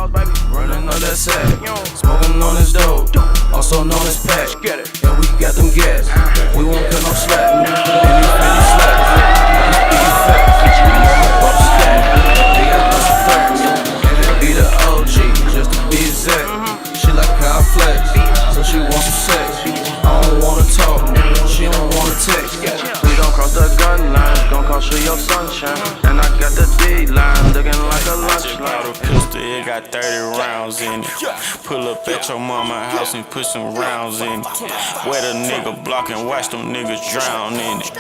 Running on that sack, smoking on this dope, also known as pack. Yeah, we got them gas, we won't cut no slack. Any slack, these facts. Bought the stack, they got us facts. And it be the OG, just to be exact. She like how I flex, so she wants some sex. I don't wanna talk, she don't wanna text. We gon' cross the gun line, gon' cost you your sunshine. And I got the D-line, looking like a lunch line. Pistol, it got 30 rounds in it. Pull up at your mama's house and put some rounds in it. Wet a nigga block and watch them niggas drown in it.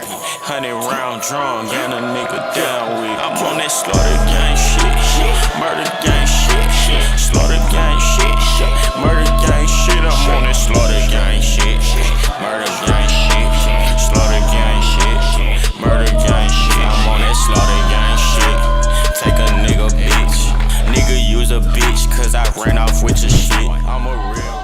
100-round drum, gun a nigga down with. I'm on that slaughter gang shit, murder gang shit, slaughter gang shit, murder gang shit. I'm on that slaughter gang shit, murder gang shit, slaughter gang shit, murder gang shit. I'm on that slaughter gang shit. Take a nigga bitch, nigga use a bitch, cause I ran off with your shit. I'm a real.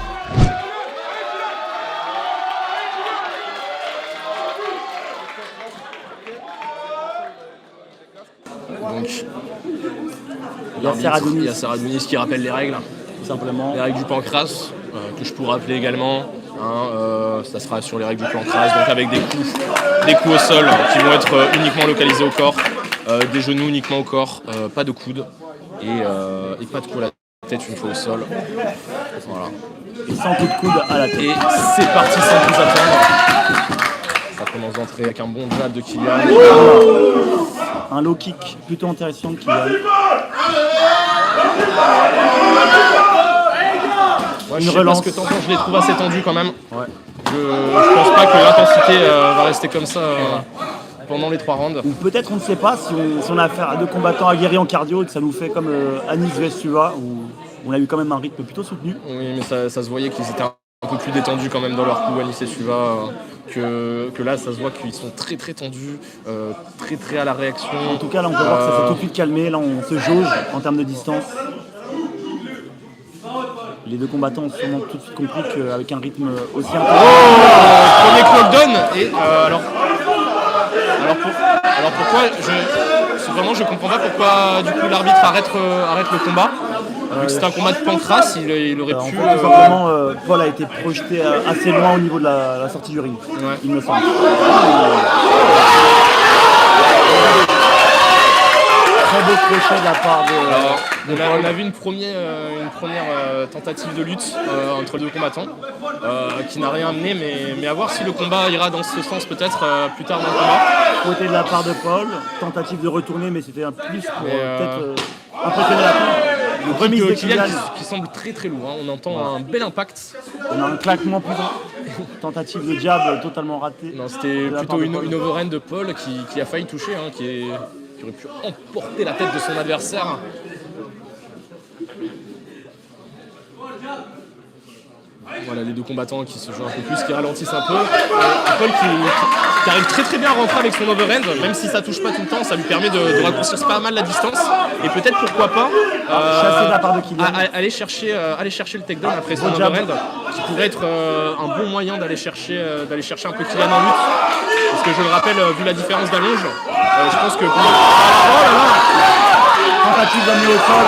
Donc, il y a Sarah Adonis qui rappelle les règles, tout simplement. Les règles du pancras, que je pourrais rappeler également. Ça sera sur les règles du pancras, donc avec des coups au sol qui vont être uniquement localisés au corps, des genoux uniquement au corps, pas de coudes et pas de coups à la tête une fois au sol. Voilà. Et sans coup de coude à la tête. Et c'est parti sans plus attendre. Ça commence d'entrer avec un bon jab de Kylian. Un low kick plutôt intéressant de Kylian. Ouais, je sais pas ce que t'entends, je les trouve assez tendus quand même. Ouais. Je pense pas que l'intensité va rester comme ça pendant les 3 rounds. Ou peut-être, on ne sait pas, si on a affaire à 2 combattants aguerris en cardio et que ça nous fait comme Anis Vestuva, où on a eu quand même un rythme plutôt soutenu. Oui, mais ça se voyait qu'ils étaient un peu plus détendus quand même dans leur coup, Anis et Suva. Que là, ça se voit qu'ils sont très très tendus, très très à la réaction. En tout cas, là, on peut voir que ça s'est tout de suite calmé. Là, on se jauge en termes de distance. Les 2 combattants ont sûrement tout de suite compris qu'avec un rythme aussi intense. Premier knockdown et alors pourquoi je comprends pas pourquoi du coup l'arbitre arrête le combat. Vu que c'était un combat de pancras, il aurait pu. En fait, tout simplement, Paul a été projeté assez loin au niveau de la sortie du ring, ouais. Il me semble. Très beau crochet de la part de Paul. On a vu une première tentative de lutte entre les 2 combattants qui n'a rien amené, mais à voir si le combat ira dans ce sens peut-être plus tard dans le combat. Côté de la part de Paul, tentative de retourner, mais c'était un plus pour peut-être impressionner la part. Le remise de Kylian qui semble très très lourd, hein. On entend un bel impact. On a un claquement puissant. Tentative de jab totalement ratée. Non, c'était plutôt une overhand de Paul qui a failli toucher, hein, qui aurait pu emporter la tête de son adversaire. Voilà les 2 combattants qui se jouent un peu plus, qui ralentissent un peu. Paul qui arrive très très bien à rentrer avec son overhand, même si ça touche pas tout le temps, ça lui permet de raccourcir pas mal la distance. Et peut-être pourquoi pas aller chercher le takedown après son overhand, qui pourrait être un bon moyen d'aller chercher un peu Kylian en lutte. Parce que je le rappelle, vu la différence d'allonge, je pense que... Oh là là, tentative d'amener au sol.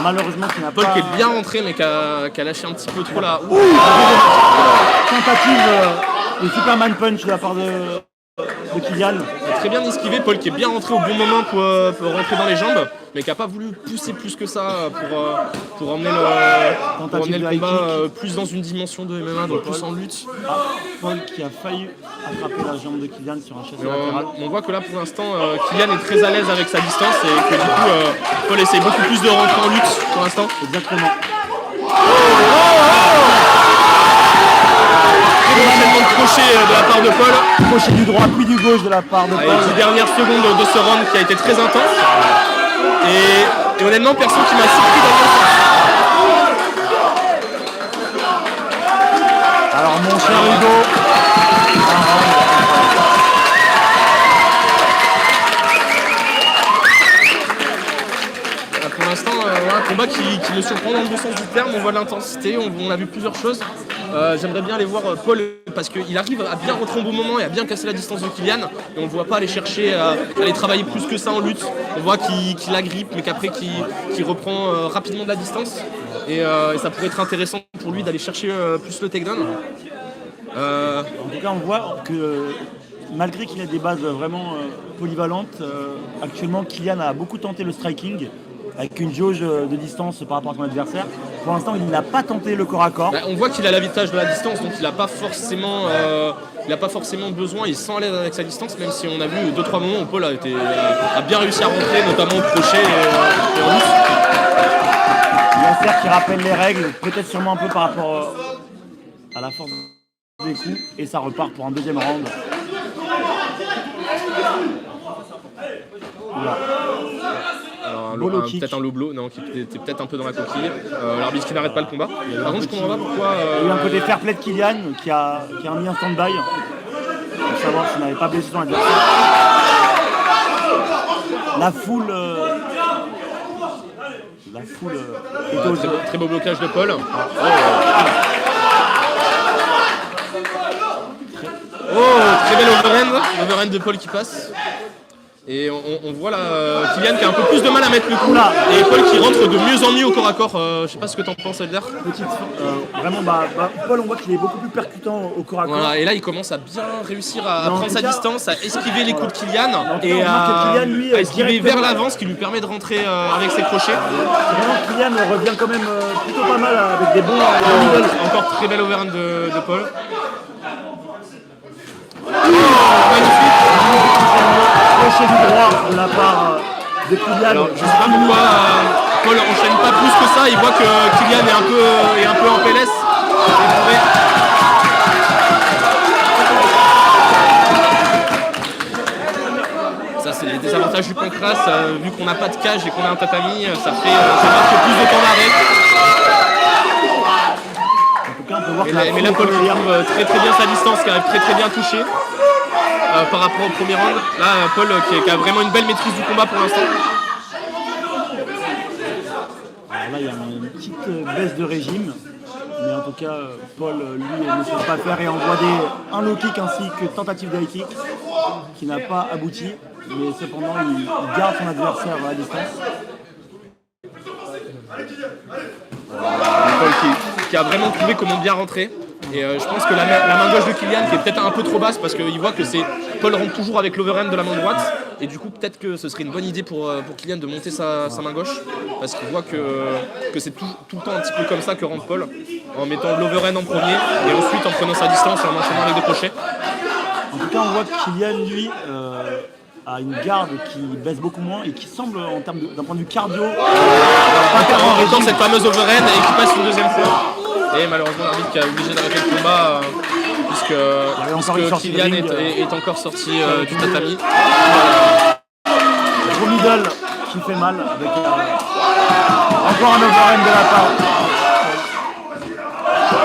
Malheureusement, qui n'a Paul pas... qui est bien rentré mais qui a lâché un petit peu trop là. Tentative de Superman Punch de la part de Kylian. Très bien esquivé, Paul qui est bien rentré au bon moment pour rentrer dans les jambes, mais qui n'a pas voulu pousser plus que ça pour emmener le combat plus dans une dimension de MMA, donc plus en lutte. Paul qui a failli attraper la jambe de Kylian sur un chassé latéral. On voit que là pour l'instant Kylian est très à l'aise avec sa distance et que du coup Paul essaie beaucoup plus de rentrer en lutte pour l'instant. Exactement. Enchaînement de crochet de la part de Paul. Crochet du droit puis du gauche de la part de Paul. Les 10 dernières secondes de ce round qui a été très intense. Et honnêtement, personne qui m'a surpris dans le sens. Alors mon cher Hugo. Pour l'instant, un combat qui me surprend dans le bon sens du terme. On voit l'intensité, on a vu plusieurs choses. J'aimerais bien aller voir Paul parce qu'il arrive à bien rentrer au bon moment et à bien casser la distance de Kylian. Et on ne le voit pas aller chercher à aller travailler plus que ça en lutte. On voit qu'il agrippe mais qu'après qu'il reprend rapidement de la distance. Et ça pourrait être intéressant pour lui d'aller chercher plus le takedown. En tout cas, on voit que malgré qu'il a des bases vraiment polyvalentes, actuellement Kylian a beaucoup tenté le striking avec une jauge de distance par rapport à son adversaire. Pour l'instant, il n'a pas tenté le corps à corps. On voit qu'il a l'avantage de la distance, donc il n'a pas forcément besoin, il sent à l'aise avec sa distance, même si on a vu 2-3 moments où Paul a bien réussi à rentrer, notamment au crochet et en lutte. Yasser qui rappelle les règles, peut-être sûrement un peu par rapport à la force des coups, et ça repart pour un deuxième round. Voilà. Alors peut-être un low blow, non, qui était peut-être un peu dans la coquille. L'arbitre qui n'arrête pas le combat. Par contre, je comprends pas pourquoi. Il y a eu un côté fair play de Kylian qui a mis un stand-by pour savoir s'il n'avait pas blessé son adversaire. La foule est au jeu. Très beau blocage de Paul. Très bel overhand de Paul qui passe. Et on voit là Kylian qui a un peu plus de mal à mettre le coup là. Et Paul qui rentre de mieux en mieux au corps à corps. Je sais pas ce que t'en penses, Elder. Vraiment, Paul, on voit qu'il est beaucoup plus percutant au corps à corps. Voilà, et là il commence à bien réussir à prendre sa distance, à esquiver les coups de Kylian et à esquiver vers l'avant, ce qui lui permet de rentrer avec ses crochets. Vraiment, Kylian revient quand même plutôt pas mal avec des bons niveaux. Encore très bel overhand de Paul. Crochet du droit de la part de Kylian. Alors, je sais pas pourquoi Paul enchaîne pas plus que ça. Il voit que Kylian est un peu en PLS. Ça, c'est les désavantages du pancras. Vu qu'on n'a pas de cage et qu'on a un tatami, ça marque plus de temps d'arrêt. Mais là, Paul qui trouve très bien sa distance, qui arrive très bien touché. Par rapport au premier round. Là, Paul qui a vraiment une belle maîtrise du combat pour l'instant. Alors là, il y a une petite baisse de régime. Mais en tout cas, Paul, lui, ne sait pas faire et envoie un low kick ainsi que tentative d'high kick qui n'a pas abouti. Mais cependant, il garde son adversaire à la distance. Paul qui a vraiment trouvé comment bien rentrer. Et je pense que la main gauche de Kylian qui est peut-être un peu trop basse parce qu'il voit que Paul rentre toujours avec l'overhand de la main droite et du coup peut-être que ce serait une bonne idée pour Kylian de monter sa main gauche parce qu'il voit que c'est tout le temps un petit peu comme ça que rentre Paul en mettant l'overhand en premier et ensuite en prenant sa distance et en enchaînant avec des crochets. En tout cas on voit que Kylian lui a une garde qui baisse beaucoup moins et qui semble en termes d'un point de vue cardio en mettant cette fameuse overhand et qui passe une deuxième fois. Et malheureusement l'arbitre qui a obligé d'arrêter le combat puisque Kylian est encore sorti du tatami. Gros middle qui fait mal avec encore un overhand de la part.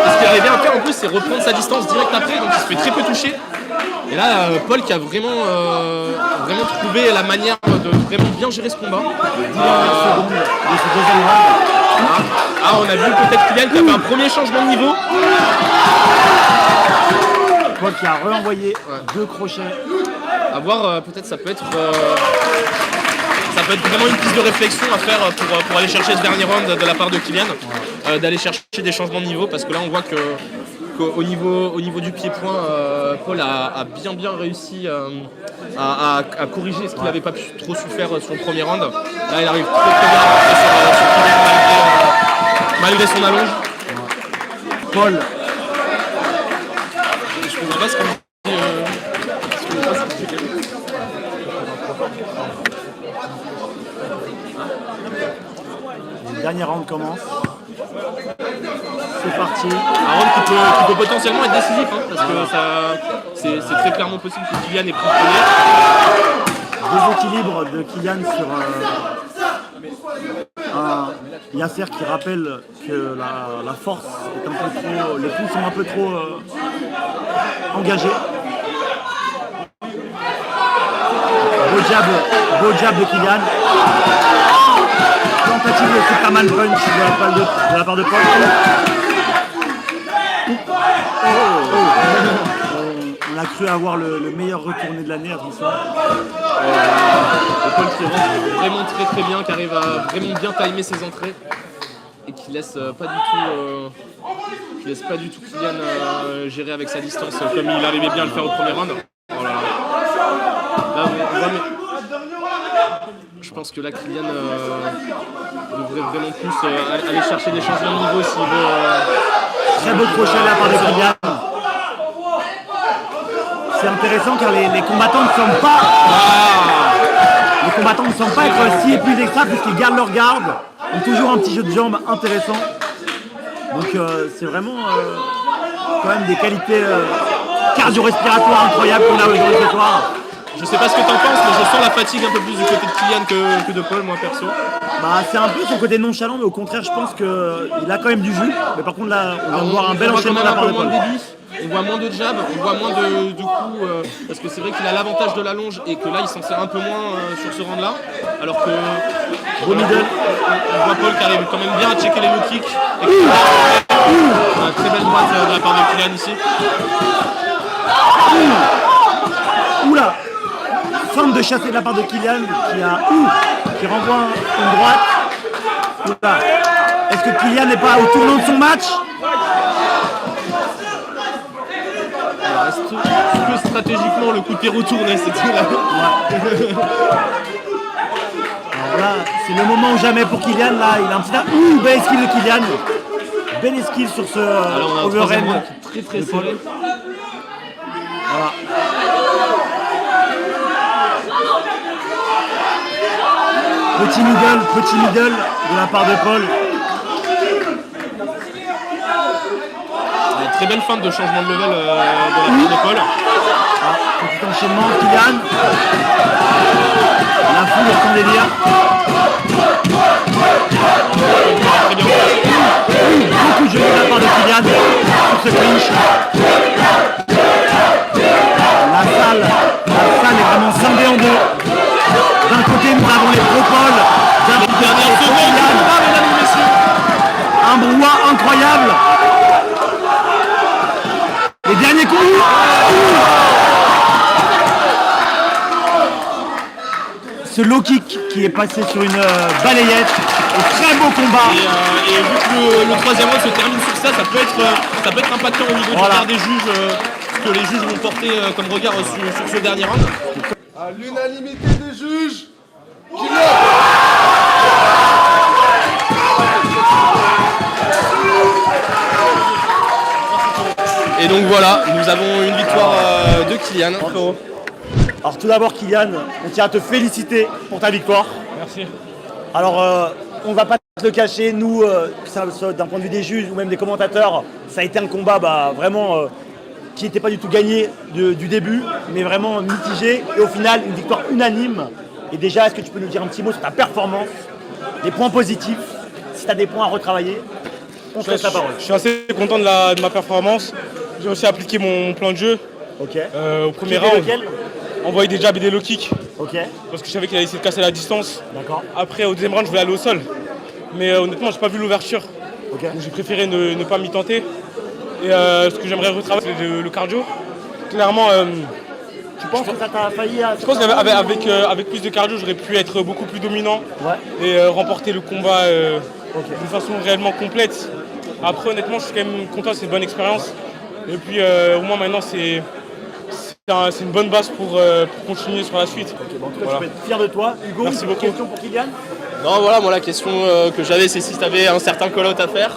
Et ce qu'il arrive bien à faire en plus c'est reprendre sa distance direct après, donc il se fait très peu toucher. Et là Paul qui a vraiment trouvé la manière de vraiment bien gérer ce combat. On a vu peut-être Kylian qui a fait un premier changement de niveau. Paul qui a renvoyé 2 crochets. À voir, peut-être ça peut être vraiment une piste de réflexion à faire pour aller chercher ce dernier round de la part de Kylian, d'aller chercher des changements de niveau parce que là on voit qu'au niveau du pied-point, Paul a bien réussi à corriger ce qu'il n'avait pas trop su faire sur le premier round. Là il arrive très bien à rentrer sur Kylian malgré son allonge. Paul. Je comprends pas ce qu'on dit. Le dernier round commence. C'est parti. Un round qui peut potentiellement être décisif parce que c'est très clairement possible que Kylian ait pris le premier. Déséquilibre de Kylian sur un Yasser qui rappelle que la force est un peu trop, les coups sont un peu trop engagés. Beau jab de Kylian. Tentative de Superman punch de la part de Paul. On a cru avoir le meilleur retourné de l'année à Tristan. Et Paul qui rentre vraiment très très bien, qui arrive à vraiment bien timer ses entrées et qui laisse pas du tout Kylian gérer avec sa distance comme il arrivait bien à le faire au premier round. Voilà. Là, on voit, je pense que là Kylian devrait vraiment plus aller chercher des changements de niveau s'il veut. Très beau crochet de la part de Kylian. C'est intéressant car les combattants ne semblent pas. Les combattants ne semblent pas être si épuisés que ça puisqu'ils gardent leur garde. Ont toujours un petit jeu de jambes intéressant. Donc c'est vraiment quand même des qualités cardio-respiratoires incroyables qu'on a aujourd'hui ce soir. Je sais pas ce que t'en penses, mais je sens la fatigue un peu plus du côté de Kylian que de Paul, moi perso. Bah, c'est un peu son côté nonchalant, mais au contraire, je pense qu'il a quand même du jus. Mais par contre, là, on vient de voir un bel enchaînement de la part de Paul. On voit moins de jab, on voit moins de coups, parce que c'est vrai qu'il a l'avantage de la longe et que là il s'en sert un peu moins sur ce round là. Alors que Beau middle. on voit Paul qui arrive quand même bien à checker les low kicks. Et qui une très belle droite de la part de Kylian ici. Oula, forme de chasser de la part de Kylian qui renvoie une droite. Oula. Est-ce que Kylian n'est pas au tournant de son match? Alors, est-ce que stratégiquement le coup de pied retourné c'était là? Alors là, c'est le moment ou jamais pour Kylian. Là, il a un petit bel skill de Kylian. Bel skill sur ce Alors on a un troisième overhand. round qui est très très serré. Voilà. Petit middle de la part de Paul. Très belle fin de changement de level de la part de Paul. Petit enchaînement, Kylian. La foule est en délire. Très bien. Beaucoup de jeux de la part de Kylian sur ce clinch. La salle est vraiment scindée en deux. D'un côté, nous avons les pro Paul. D'un côté, Dernière les pro seconde, Kylian. mesdames et messieurs. Un brouhaha incroyable. Les derniers coups. Ce low kick qui est passé sur une balayette. Un très beau combat. Et vu que le troisième round se termine sur ça, ça peut être impactant au niveau du regard des juges, ce que les juges vont porter comme regard sur ce dernier round. À l'unanimité des juges, Et donc voilà, nous avons une victoire de Kylian. Alors tout d'abord Kylian, on tient à te féliciter pour ta victoire. Merci. Alors on va pas te le cacher, nous, d'un point de vue des juges ou même des commentateurs, ça a été un combat vraiment qui n'était pas du tout gagné du début, mais vraiment mitigé. Et au final, une victoire unanime. Et déjà, est-ce que tu peux nous dire un petit mot sur ta performance, des points positifs, si tu as des points à retravailler? On te laisse la parole. Je suis assez content de ma performance. J'ai aussi appliqué mon plan de jeu. Ok. Au premier Qui était round, lequel? envoyer des jabs et des low kicks. Ok, Parce que je savais qu'il allait essayer de casser la distance. d'accord. Après, au deuxième round, je voulais aller au sol. Mais honnêtement, j'ai pas vu l'ouverture. Ok. Donc j'ai préféré ne pas m'y tenter. Et ce que j'aimerais retravailler, c'est le cardio. Clairement, Tu penses que ça t'a failli à... je pense qu'avec plus de cardio, j'aurais pu être beaucoup plus dominant Ouais. et remporter le combat de façon réellement complète. Après, honnêtement, je suis quand même content, c'est une bonne expérience. Et puis, au moins maintenant, c'est une bonne base pour continuer sur la suite. Bon, en tout cas, Voilà. tu peux être fier de toi. Hugo, Merci une beaucoup. question pour Kylian? Non, voilà, moi la question que j'avais, c'est si tu avais un certain call-out à faire.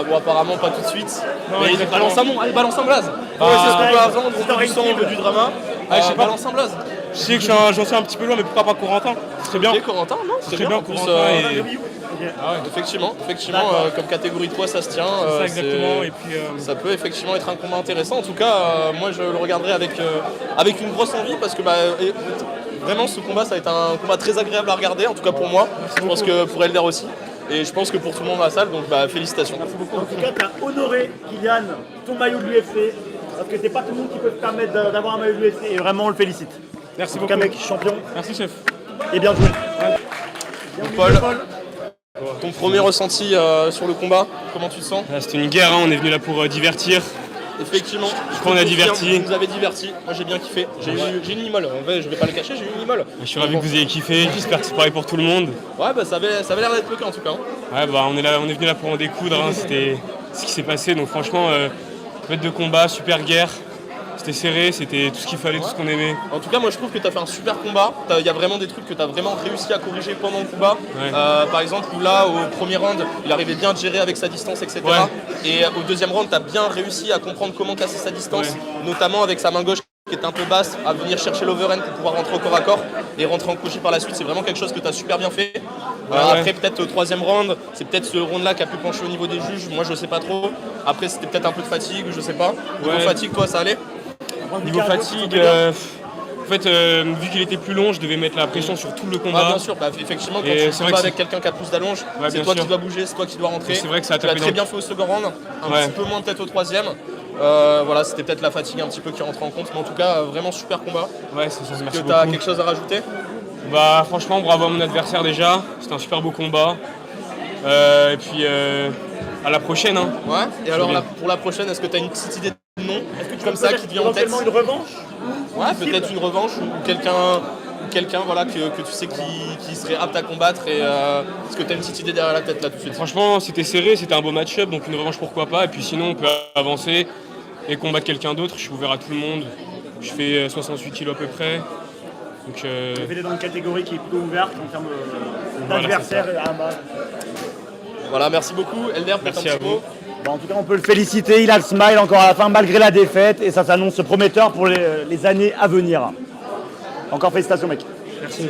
Bon, apparemment pas tout de suite. Non, Mais exactement. balance un blaze. Ouais, c'est ce qu'on veut avant, on veut du sang, on veut du drama. Ah, je sais pas. Balance un blaze. Je sais que j'en suis un petit peu loin, mais pourquoi pas Corentin? Ce serait bien. Ok, Corentin, non, c'est Très bien. bien, En plus, Corentin. effectivement, D'accord. comme catégorie de poids, ça se tient. C'est ça, exactement. Et puis, Ça peut effectivement être un combat intéressant. En tout cas, moi je le regarderai avec une grosse envie parce que vraiment ce combat ça va être un combat très agréable à regarder, en tout cas pour moi. Je pense que pour Elder aussi. Et je pense que pour tout le monde dans la salle, donc félicitations. En tout cas, tu as honoré, Kylian, ton maillot de l'UFC. Parce que c'est pas tout le monde qui peut se permettre d'avoir un maillot de l'UFC. Et vraiment, on le félicite. merci En tout beaucoup. cas, mec, champion. Merci, chef. Et bien joué. Paul, ton premier ressenti sur le combat, comment tu te sens? C'était une guerre, hein, on est venu là pour divertir. Effectivement. Je crois qu'on a diverti. Vous nous avez diverti. Moi j'ai bien kiffé. J'ai une immole. En vrai, je vais pas le cacher, j'ai une immole. Je suis ravi que vous ayez kiffé. J'espère que c'est pareil pour tout le monde. Ouais, bah ça avait l'air d'être le cas en tout cas. Ouais, bah on est venu là pour en découdre. Hein. C'était ce qui s'est passé. Donc franchement, fête de combat, super guerre. C'était serré, c'était tout ce qu'il fallait, tout ce qu'on aimait. En tout cas, moi je trouve que tu as fait un super combat. Il y a vraiment des trucs que tu as vraiment réussi à corriger pendant le combat. Ouais. Par exemple, où là, au premier round, il arrivait bien à gérer avec sa distance, etc. Ouais. Et au deuxième round, tu as bien réussi à comprendre comment casser sa distance, notamment avec sa main gauche qui était un peu basse, à venir chercher l'overhand pour pouvoir rentrer au corps à corps et rentrer en crochet par la suite. C'est vraiment quelque chose que tu as super bien fait. Après, peut-être au troisième round, c'est peut-être ce round-là qui a pu pencher au niveau des juges. Moi, je sais pas trop. Après, c'était peut-être un peu de fatigue, je sais pas. Niveau fatigue, toi, ça allait? Niveau fatigue, en fait, vu qu'il était plus long, je devais mettre la pression sur tout le combat. Bien sûr, effectivement, quand Et tu combats avec quelqu'un qui a plus d'allonge, c'est toi qui dois bouger, c'est toi qui dois rentrer. C'est vrai que ça a tu l'as tapé très bien fait au second round, un petit peu moins peut-être au troisième. Voilà, c'était peut-être la fatigue un petit peu qui rentre en compte, mais en tout cas, vraiment super combat. Ouais, c'est ça, merci beaucoup. beaucoup. Tu as quelque chose à rajouter? Bah, franchement, bravo à mon adversaire déjà. C'était un super beau combat. Et puis, à la prochaine. Hein. Ouais, et alors pour la prochaine, est-ce que tu as une petite idée de nom comme ça qui te vient en tête? Une revanche? Ouais, peut-être une revanche ou quelqu'un voilà, que tu sais qui serait apte à combattre. Et est-ce que tu as une petite idée derrière la tête là tout de suite? Franchement, c'était serré, c'était un beau match-up, donc une revanche pourquoi pas. Et puis sinon, on peut avancer et combattre quelqu'un d'autre. Je suis ouvert à tout le monde. Je fais 68 kilos à peu près. Donc, Vous faites dans une catégorie qui est plutôt ouverte en termes d'adversaire et à bas. Voilà, merci beaucoup Elder pour ton petit mot. Bon, en tout cas, on peut le féliciter, il a le smile encore à la fin malgré la défaite et ça s'annonce prometteur pour les années à venir. Encore félicitations mec. merci.